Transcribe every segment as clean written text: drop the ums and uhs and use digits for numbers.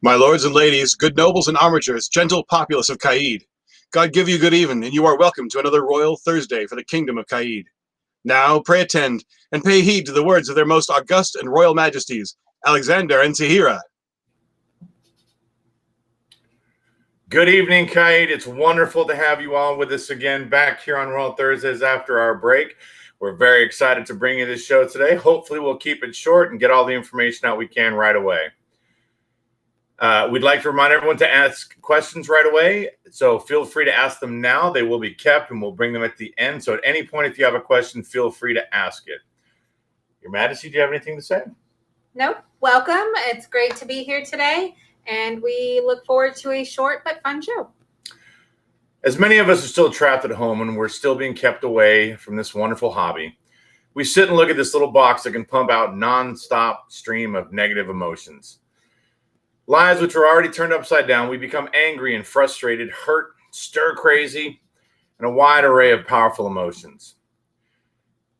My lords and ladies, good nobles and armigers, gentle populace of Caid, God give you good even, and you are welcome to another royal Thursday for the kingdom of Caid. Now, pray attend, and pay heed to the words of their most august and royal majesties, Alexander and Tahira. Good evening, Caid. It's wonderful to have you all with us again back here on Royal Thursdays after our break. We're very excited to bring you this show today. Hopefully, we'll keep it short and get all the information out we can right away. We'd like to remind everyone to ask questions right away, so feel free to ask them now. They will be kept, and we'll bring them at the end. So at any point, if you have a question, feel free to ask it. Your Majesty, do you have anything to say? Nope. Welcome. It's great to be here today, and we look forward to a short but fun show. As many of us are still trapped at home and we're still being kept away from this wonderful hobby, we sit and look at this little box that can pump out non-stop stream of negative emotions. Lives which are already turned upside down, we become angry and frustrated, hurt, stir crazy, and a wide array of powerful emotions.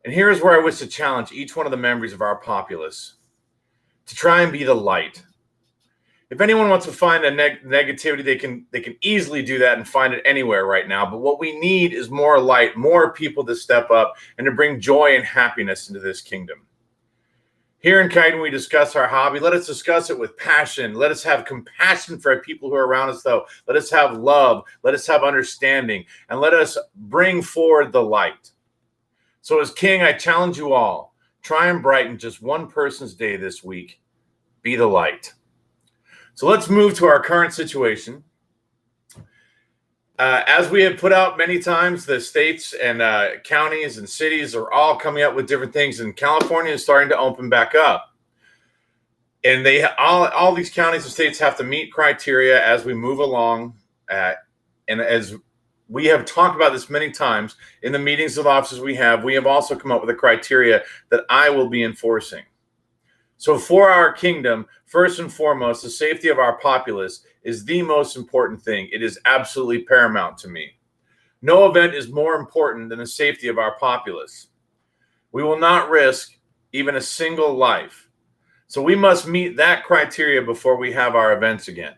And here's where I wish to challenge each one of the members of our populace to try and be the light. If anyone wants to find a negativity, they can easily do that and find it anywhere right now. But what we need is more light, more people to step up and to bring joy and happiness into this kingdom. Here in Caid, when we discuss our hobby, let us discuss it with passion. Let us have compassion for people who are around us, though. Let us have love. Let us have understanding. And let us bring forward the light. So as King, I challenge you all, try and brighten just one person's day this week. Be the light. So let's move to our current situation. As we have put out many times, the states and counties and cities are all coming up with different things, and California is starting to open back up. And they all these counties and states have to meet criteria as we move along. And as we have talked about this many times in the meetings of officers we have also come up with a criteria that I will be enforcing. So for our kingdom, first and foremost, the safety of our populace is the most important thing. It is absolutely paramount to me. No event is more important than the safety of our populace. We will not risk even a single life. So we must meet that criteria before we have our events again.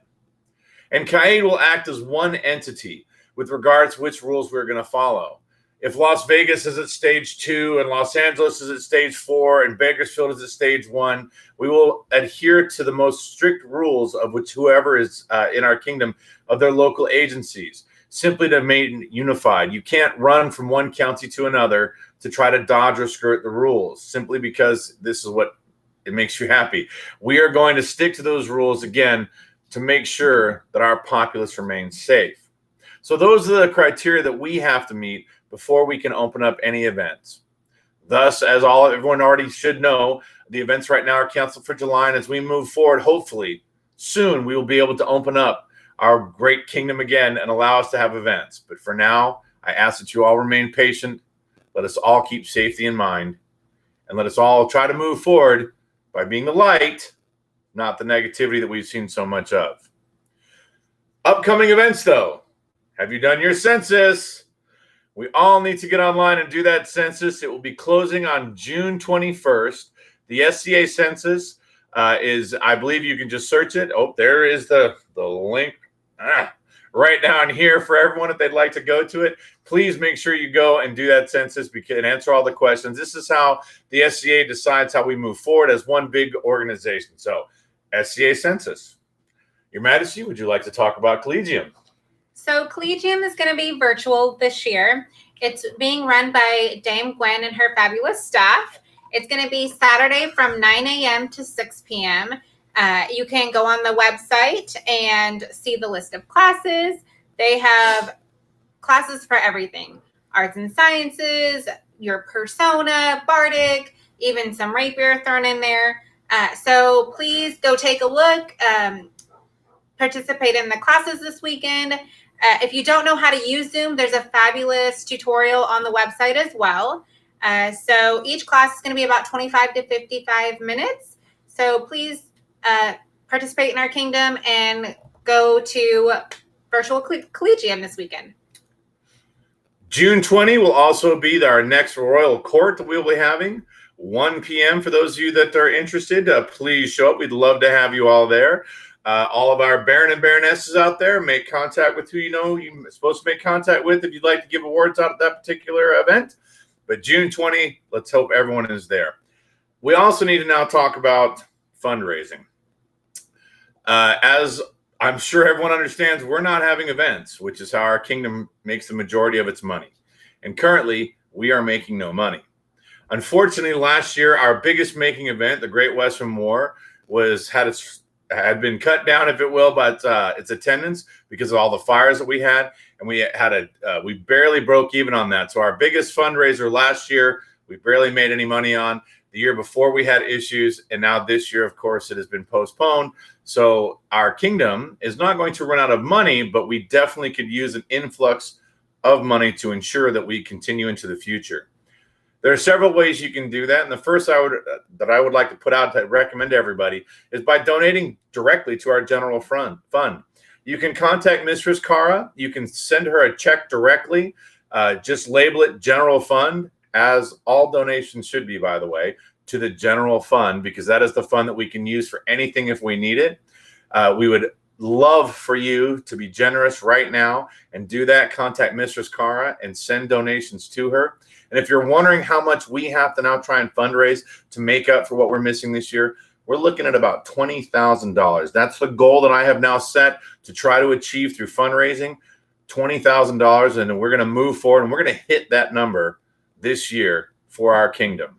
And Caid will act as one entity with regards to which rules we're going to follow. If Las Vegas is at stage 2 and Los Angeles is at stage 4 and Bakersfield is at stage 1, we will adhere to the most strict rules of which whoever is in our kingdom of their local agencies, simply to remain unified. You can't run from one county to another to try to dodge or skirt the rules simply because this is what it makes you happy. We are going to stick to those rules again to make sure that our populace remains safe. So those are the criteria that we have to meet before we can open up any events. Thus, as everyone already should know, the events right now are canceled for July, and as we move forward, hopefully, soon we will be able to open up our great kingdom again and allow us to have events. But for now, I ask that you all remain patient. Let us all keep safety in mind, and let us all try to move forward by being the light, not the negativity that we've seen so much of. Upcoming events, though. Have you done your census? We all need to get online and do that census. It will be closing on June 21st. The SCA Census is, I believe you can just search it. Oh, there is the link right down here for everyone if they'd like to go to it. Please make sure you go and do that census and answer all the questions. This is how the SCA decides how we move forward as one big organization. So, SCA Census. Your Majesty, would you like to talk about Collegium? So Collegium is going to be virtual this year. It's being run by Dame Gwen and her fabulous staff. It's going to be Saturday from 9 a.m. to 6 p.m. You can go on the website and see the list of classes. They have classes for everything. Arts and sciences, your persona, bardic, even some rapier thrown in there. So please go take a look. Participate in the classes this weekend. If you don't know how to use Zoom, there's a fabulous tutorial on the website as well. So each class is going to be about 25 to 55 minutes. So please participate in our kingdom and go to virtual Collegium this weekend. June 20 will also be our next royal court that we'll be having. 1 p.m. for those of you that are interested, please show up. We'd love to have you all there. All of our Baron and Baronesses out there, make contact with who you know you're supposed to make contact with if you'd like to give awards out at that particular event. But June 20, let's hope everyone is there. We also need to now talk about fundraising. As I'm sure everyone understands, we're not having events, which is how our kingdom makes the majority of its money. And currently, we are making no money. Unfortunately, last year, our biggest making event, the Great Western War, had been cut down, if it will, by its attendance because of all the fires that we had, and we barely broke even on that. So our biggest fundraiser last year, we barely made any money on. The year before we had issues, and now this year, of course, it has been postponed. So our kingdom is not going to run out of money, but we definitely could use an influx of money to ensure that we continue into the future. There are several ways you can do that, and the first I would like to put out to recommend to everybody is by donating directly to our general fund. You can contact Mistress Cara. You can send her a check directly. Just label it General Fund, as all donations should be, by the way, to the general fund, because that is the fund that we can use for anything if we need it. We would love for you to be generous right now and do that. Contact Mistress Cara and send donations to her. And if you're wondering how much we have to now try and fundraise to make up for what we're missing this year, we're looking at about $20,000. That's the goal that I have now set to try to achieve through fundraising, $20,000. And we're going to move forward, and we're going to hit that number this year for our kingdom.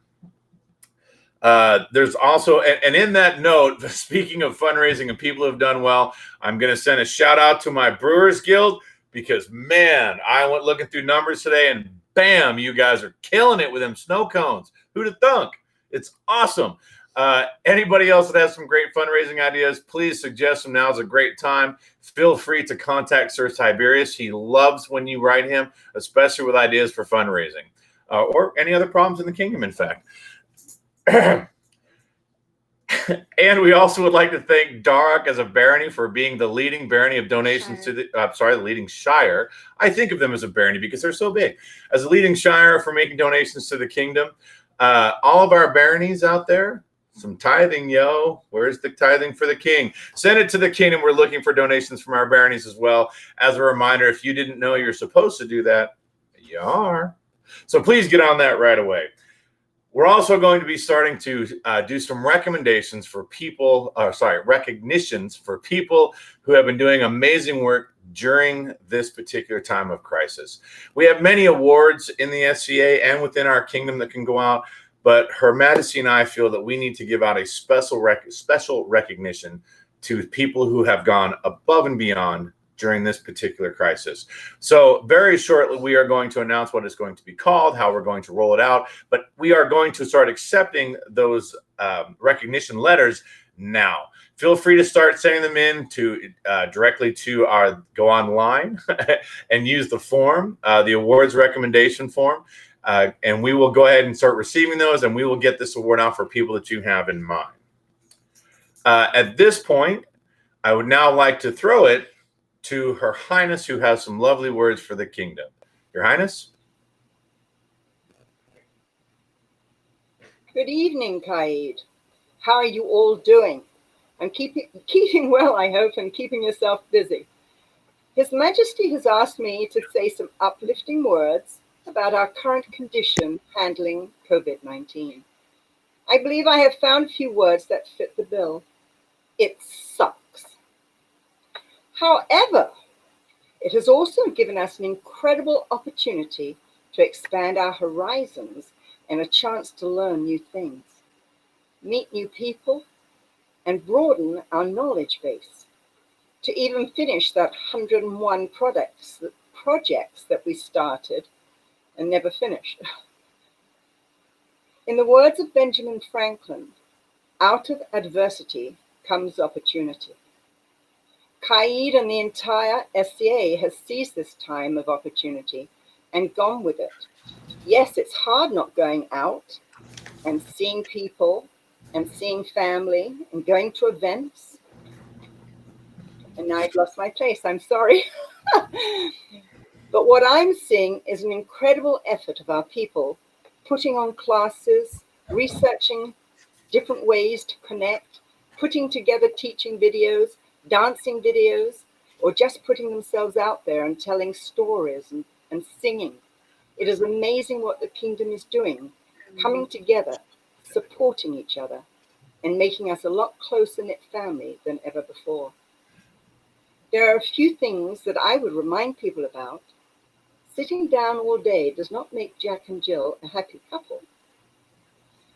There's also, and in that note, speaking of fundraising and people who have done well, I'm going to send a shout out to my Brewers Guild, because man, I went looking through numbers today and bam, you guys are killing it with them snow cones. Who'd have thunk? It's awesome. Anybody else that has some great fundraising ideas, please suggest them. Now is a great time. Feel free to contact Sir Tiberius. He loves when you write him, especially with ideas for fundraising. Or any other problems in the kingdom, in fact. And we also would like to thank Darroch as a barony for being the leading barony of donations to the leading shire. I think of them as a barony because they're so big. As a leading shire for making donations to the kingdom. All of our baronies out there, some tithing, yo. Where's the tithing for the king? Send it to the kingdom. We're looking for donations from our baronies as well. As a reminder, if you didn't know you're supposed to do that, you are. So please get on that right away. We're also going to be starting to do some recommendations for people, recognitions for people who have been doing amazing work during this particular time of crisis. We have many awards in the SCA and within our kingdom that can go out, but Her Majesty and I feel that we need to give out a special recognition to people who have gone above and beyond during this particular crisis. So very shortly, we are going to announce what it's going to be called, how we're going to roll it out, but we are going to start accepting those recognition letters now. Feel free to start sending them in to directly to our go online and use the form, the awards recommendation form, and we will go ahead and start receiving those, and we will get this award out for people that you have in mind. At this point, I would now like to throw it to Her Highness, who has some lovely words for the kingdom. Your Highness? Good evening, Caid. How are you all doing? I'm keeping well, I hope, and keeping yourself busy. His Majesty has asked me to say some uplifting words about our current condition handling COVID-19. I believe I have found a few words that fit the bill. It sucks. However, it has also given us an incredible opportunity to expand our horizons and a chance to learn new things, meet new people, and broaden our knowledge base, to even finish that 101 projects that we started and never finished. In the words of Benjamin Franklin, out of adversity comes opportunity. Caid and the entire SCA has seized this time of opportunity and gone with it. Yes, it's hard not going out and seeing people and seeing family and going to events. And now I've lost my place, I'm sorry. But what I'm seeing is an incredible effort of our people putting on classes, researching different ways to connect, putting together teaching videos, dancing videos, or just putting themselves out there and telling stories and singing. It is amazing what the kingdom is doing, coming together, supporting each other, and making us a lot closer-knit family than ever before. There are a few things that I would remind people about. Sitting down all day does not make Jack and Jill a happy couple.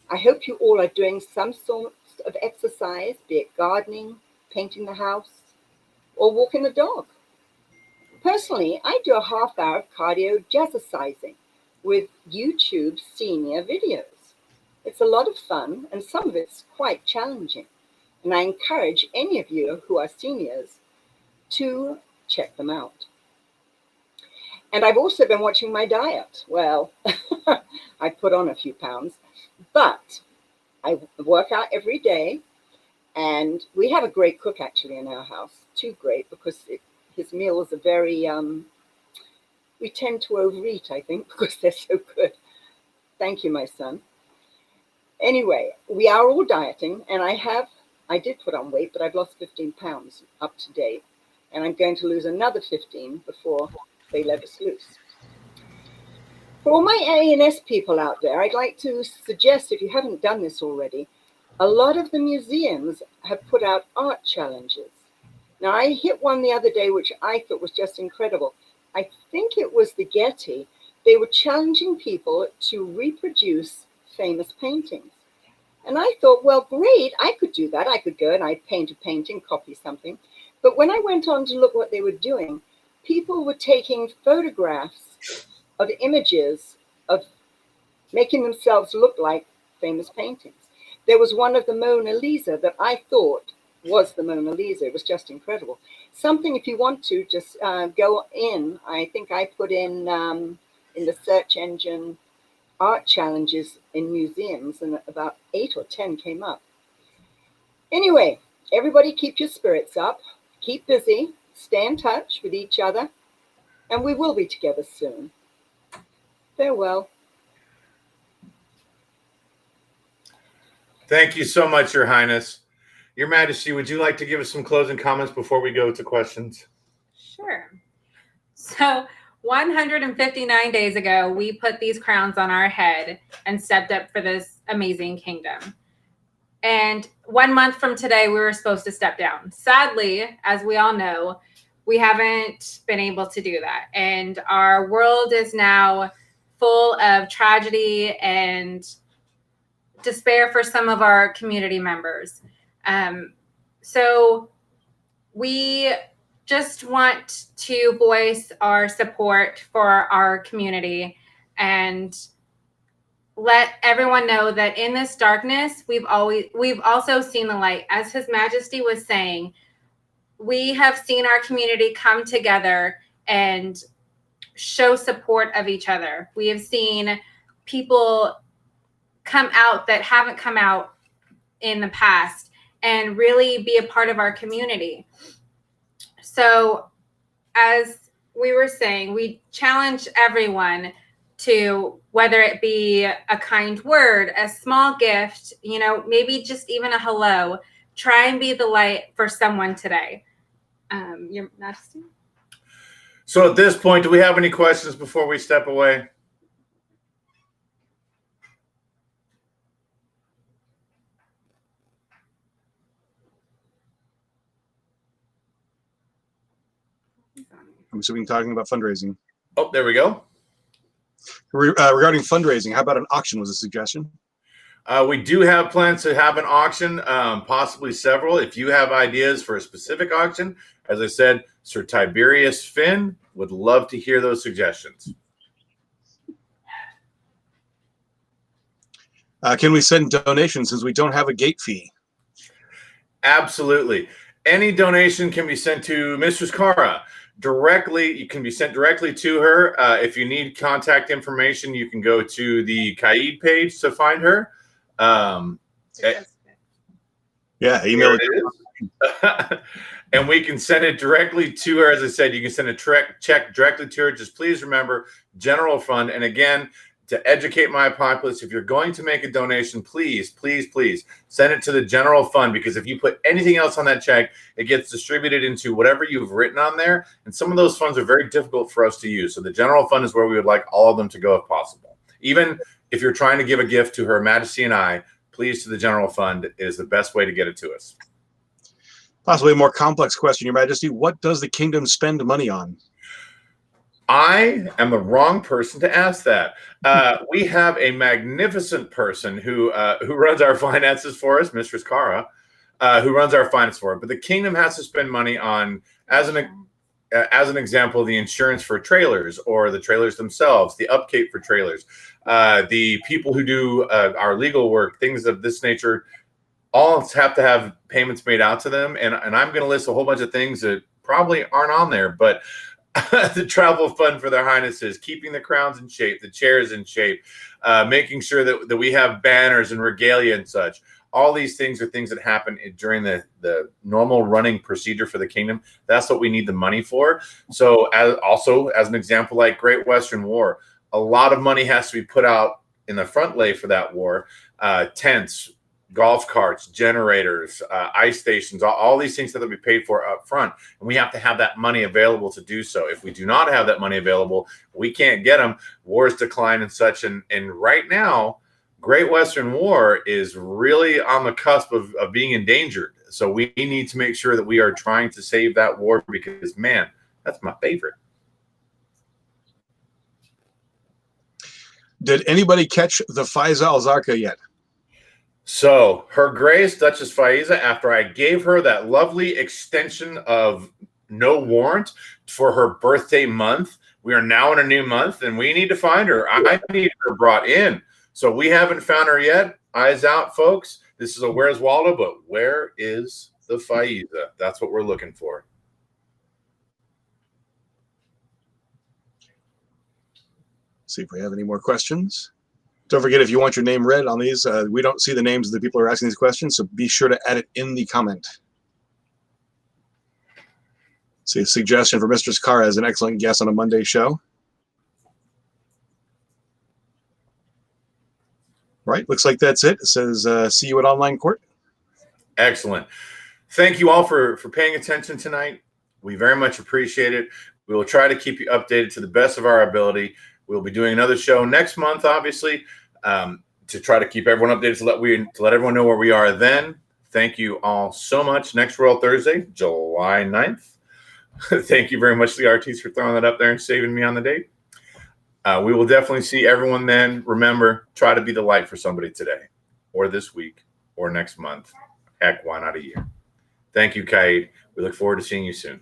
I hope you all are doing some sort of exercise, be it gardening, painting the house, or walking the dog. Personally, I do a half hour of cardio jazzercising with YouTube senior videos. It's a lot of fun, and some of it's quite challenging, and I encourage any of you who are seniors to check them out. And I've also been watching my diet. Well, I put on a few pounds, but I work out every day, and we have a great cook actually in our house. Too great, because his meals are very, we tend to overeat, I think, because they're so good. Thank you, my son. Anyway, we are all dieting, and I did put on weight, but I've lost 15 pounds up to date, and I'm going to lose another 15 before they let us loose. For all my A&S people out there, I'd like to suggest, if you haven't done this already, a lot of the museums have put out art challenges. Now, I hit one the other day, which I thought was just incredible. I think it was the Getty. They were challenging people to reproduce famous paintings. And I thought, well, great, I could do that. I could go and I'd paint a painting, copy something. But when I went on to look what they were doing, people were taking photographs of images of making themselves look like famous paintings. There was one of the Mona Lisa that I thought was the Mona Lisa. It was just incredible. Something, if you want to, just go in. I think I put in the search engine art challenges in museums, and about 8 or 10 came up. Anyway, everybody keep your spirits up, keep busy, stay in touch with each other, and we will be together soon. Farewell. Thank you so much, Your Highness. Your Majesty, would you like to give us some closing comments before we go to questions? Sure. So 159 days ago, we put these crowns on our head and stepped up for this amazing kingdom. And 1 month from today, we were supposed to step down. Sadly, as we all know, we haven't been able to do that. And our world is now full of tragedy and despair for some of our community members. So we just want to voice our support for our community and let everyone know that in this darkness, we've also seen the light. As His Majesty was saying, we have seen our community come together and show support of each other. We have seen people come out that haven't come out in the past and really be a part of our community. So as we were saying, we challenge everyone to, whether it be a kind word, a small gift, maybe just even a hello, try and be the light for someone today. Your Majesty? So at this point, do we have any questions before we step away? I'm assuming talking about fundraising. Oh, there we go. Regarding fundraising, how about an auction was a suggestion? We do have plans to have an auction, possibly several. If you have ideas for a specific auction, as I said, Sir Tiberius Finn would love to hear those suggestions. Can we send donations since we don't have a gate fee? Absolutely. Any donation can be sent to Mistress Cara directly. You can be sent directly to her. If you need contact information, you can go to the Caid page to find her. Yeah, email it. And we can send it directly to her. As I said, you can send a check directly to her. Just please remember, general fund. And again, to educate my populace, if you're going to make a donation, please, please, please send it to the general fund, because if you put anything else on that check, it gets distributed into whatever you've written on there. And some of those funds are very difficult for us to use. So the general fund is where we would like all of them to go if possible. Even if you're trying to give a gift to Her Majesty and I, please, to the general fund is the best way to get it to us. Possibly a more complex question, Your Majesty. What does the kingdom spend money on? I am the wrong person to ask that. We have a magnificent person who runs our finances for us, Mistress Cara, who runs our finance for it. But the kingdom has to spend money on, as an example, the insurance for trailers, or the trailers themselves, the upkeep for trailers, the people who do our legal work, things of this nature. All have to have payments made out to them. And I'm going to list a whole bunch of things that probably aren't on there, but the travel fund for their highnesses, keeping the crowns in shape, the chairs in shape, making sure that we have banners and regalia and such. All these things are things that happen during the normal running procedure for the kingdom. That's what we need the money for. So as an example, like Great Western War, a lot of money has to be put out in the front lay for that war. Tents, golf carts, generators, ice stations, all these things that will be paid for up front. And we have to have that money available to do so. If we do not have that money available, we can't get them. Wars decline and such. And right now, Great Western War is really on the cusp of being endangered. So we need to make sure that we are trying to save that war, because, man, that's my favorite. Did anybody catch the Faiza Al-Zarqa yet? So Her Grace Duchess Faiza, after I gave her that lovely extension of no warrant for her birthday month, we are now in a new month, and we need to find her. I need her brought in. So we haven't found her yet. Eyes out, folks. This is a Where's Waldo, but where is the Faiza? That's what we're looking for. See if we have any more questions. Don't forget, if you want your name read on these, we don't see the names of the people who are asking these questions, so be sure to add it in the comment. See, a suggestion for Mistress Cara as an excellent guest on a Monday show. Right, looks like that's it. It says, see you at online court. Excellent. Thank you all for paying attention tonight. We very much appreciate it. We will try to keep you updated to the best of our ability. We'll be doing another show next month, obviously, to try to keep everyone updated, to let everyone know where we are then. Thank you all so much. Next Royal Thursday, July 9th. Thank you very much to the RTs for throwing that up there and saving me on the date. We will definitely see everyone then. Remember, try to be the light for somebody today, or this week, or next month. Heck, why not a year? Thank you, Caid. We look forward to seeing you soon.